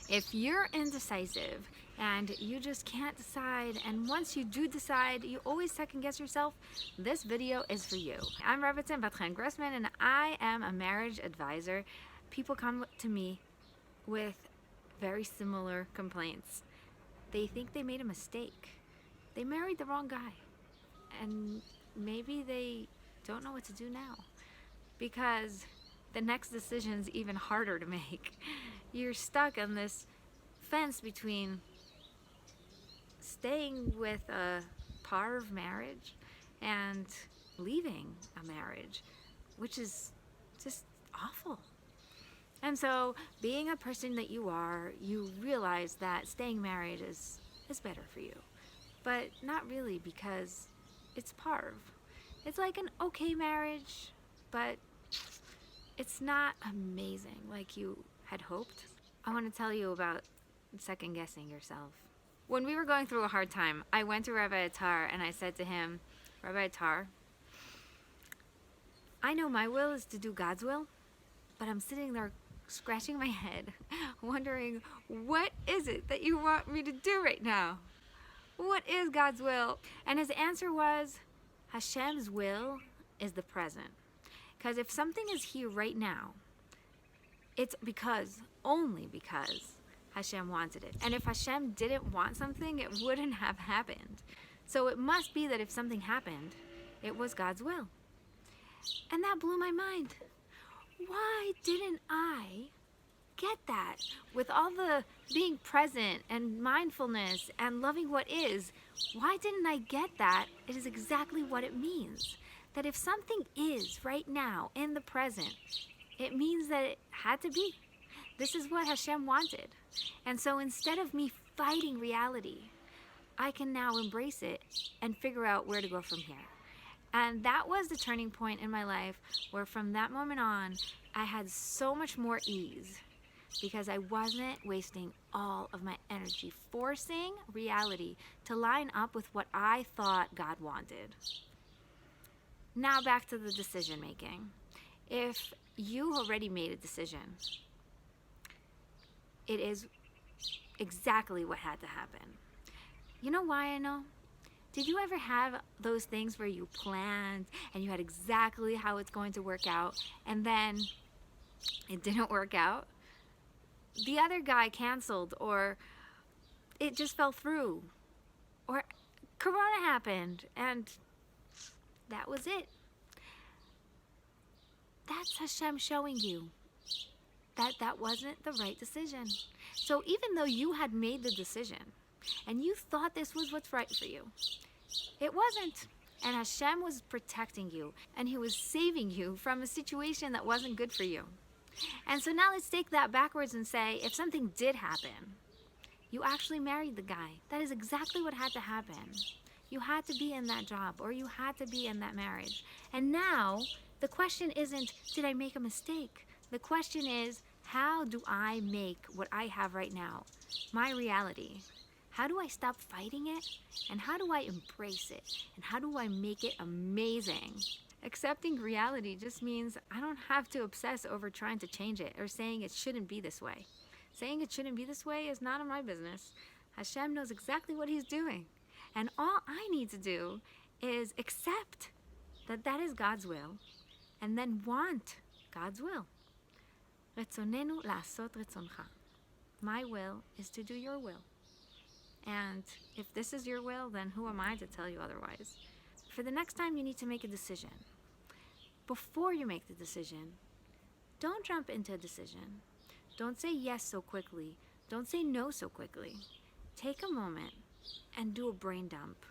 If you're indecisive and you just can't decide, and once you do decide, you always second guess yourself, this video is for you. I'm Rebbetzin, Bat-Hen, Grossman, and I am a marriage advisor. People come to me with very similar complaints. They think they made a mistake. They married the wrong guy. And maybe they don't know what to do now, because the next decision's even harder to make. You're stuck on this fence between staying with a parv marriage and leaving a marriage, which is just awful. And so, being a person that you are, you realize that staying married is better for you. But not really, because it's parv. It's like an okay marriage, but it's not amazing like you had hoped. I want to tell you about second guessing yourself. When we were going through a hard time, I went to Rabbi Attar and I said to him, Rabbi Attar, I know my will is to do God's will, but I'm sitting there scratching my head, wondering, what is it that you want me to do right now? What is God's will? And his answer was, Hashem's will is the present. Because if something is here right now, it's only because Hashem wanted it. And if Hashem didn't want something, it wouldn't have happened. So it must be that if something happened, it was God's will. And that blew my mind. Why didn't I get that? With all the being present and mindfulness and loving what is, why didn't I get that? It is exactly what it means. That if something is right now in the present, it means that it had to be. This is what Hashem wanted. And so instead of me fighting reality, I can now embrace it and figure out where to go from here. And that was the turning point in my life, where from that moment on, I had so much more ease, because I wasn't wasting all of my energy forcing reality to line up with what I thought God wanted. Now back to the decision making. If you already made a decision, it is exactly what had to happen. You know why I know? Did you ever have those things where you planned and you had exactly how it's going to work out, and then it didn't work out? The other guy canceled, or it just fell through, or Corona happened, and that was it. That's Hashem showing you that that wasn't the right decision. So even though you had made the decision and you thought this was what's right for you, it wasn't. And Hashem was protecting you, and he was saving you from a situation that wasn't good for you. And so now let's take that backwards and say, if something did happen, you actually married the guy. That is exactly what had to happen. You had to be in that job, or you had to be in that marriage. And now the question isn't, did I make a mistake? The question is, how do I make what I have right now my reality? How do I stop fighting it? And how do I embrace it? And how do I make it amazing? Accepting reality just means I don't have to obsess over trying to change it or saying it shouldn't be this way. Saying it shouldn't be this way is none of my business. Hashem knows exactly what he's doing. And all I need to do is accept that that is God's will, and then want God's will. Retzonenu la'asot retzoncha. My will is to do your will. And if this is your will, then who am I to tell you otherwise? For the next time you need to make a decision, before you make the decision, don't jump into a decision. Don't say yes so quickly. Don't say no so quickly. Take a moment and do a brain dump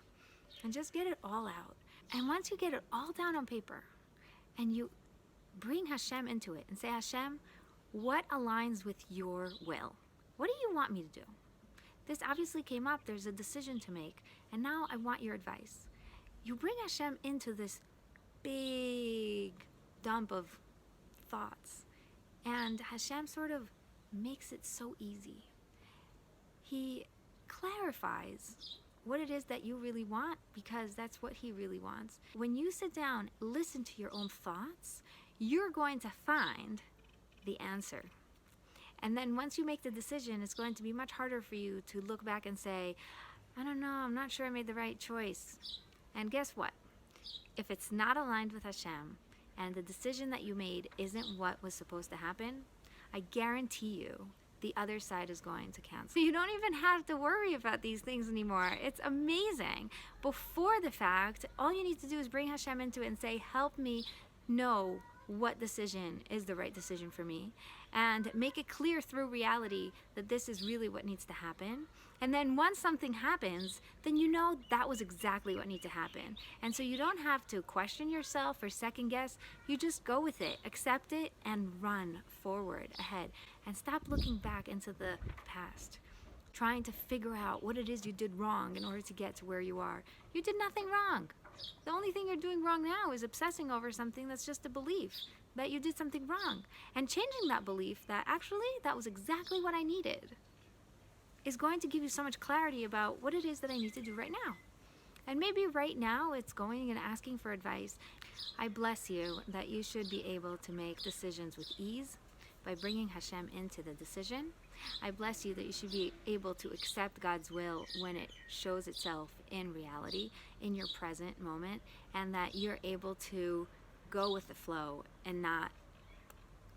and just get it all out. And once you get it all down on paper and you bring Hashem into it and say, Hashem, what aligns with your will? What do you want me to do? This obviously came up. There's a decision to make, and now I want your advice. You bring Hashem into this big dump of thoughts, and Hashem sort of makes it so easy. He clarifies what it is that you really want, because that's what he really wants. When you sit down, listen to your own thoughts, you're going to find the answer. And then once you make the decision, it's going to be much harder for you to look back and say, I don't know, I'm not sure I made the right choice. And guess what? If it's not aligned with Hashem, and the decision that you made isn't what was supposed to happen, I guarantee you the other side is going to cancel. You don't even have to worry about these things anymore. It's amazing. Before the fact, all you need to do is bring Hashem into it and say, help me know what decision is the right decision for me, and make it clear through reality that this is really what needs to happen. And then once something happens, then you know that was exactly what needs to happen. And so you don't have to question yourself or second guess. You just go with it, accept it, and run forward ahead. And stop looking back into the past, trying to figure out what it is you did wrong in order to get to where you are. You did nothing wrong. The only thing you're doing wrong now is obsessing over something that's just a belief that you did something wrong. And changing that belief that actually that was exactly what I needed is going to give you so much clarity about what it is that I need to do right now. And maybe right now it's going and asking for advice. I bless you that you should be able to make decisions with ease by bringing Hashem into the decision. I bless you that you should be able to accept God's will when it shows itself in reality, in your present moment, and that you're able to go with the flow and not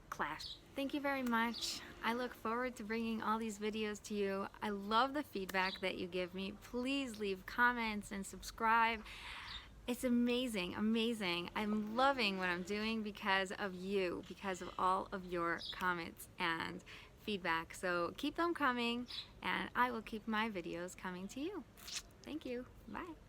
clash. Thank you very much. I look forward to bringing all these videos to you. I love the feedback that you give me. Please leave comments and subscribe. It's amazing, amazing. I'm loving what I'm doing because of you, because of all of your comments and feedback. So keep them coming, and I will keep my videos coming to you. Thank you. Bye.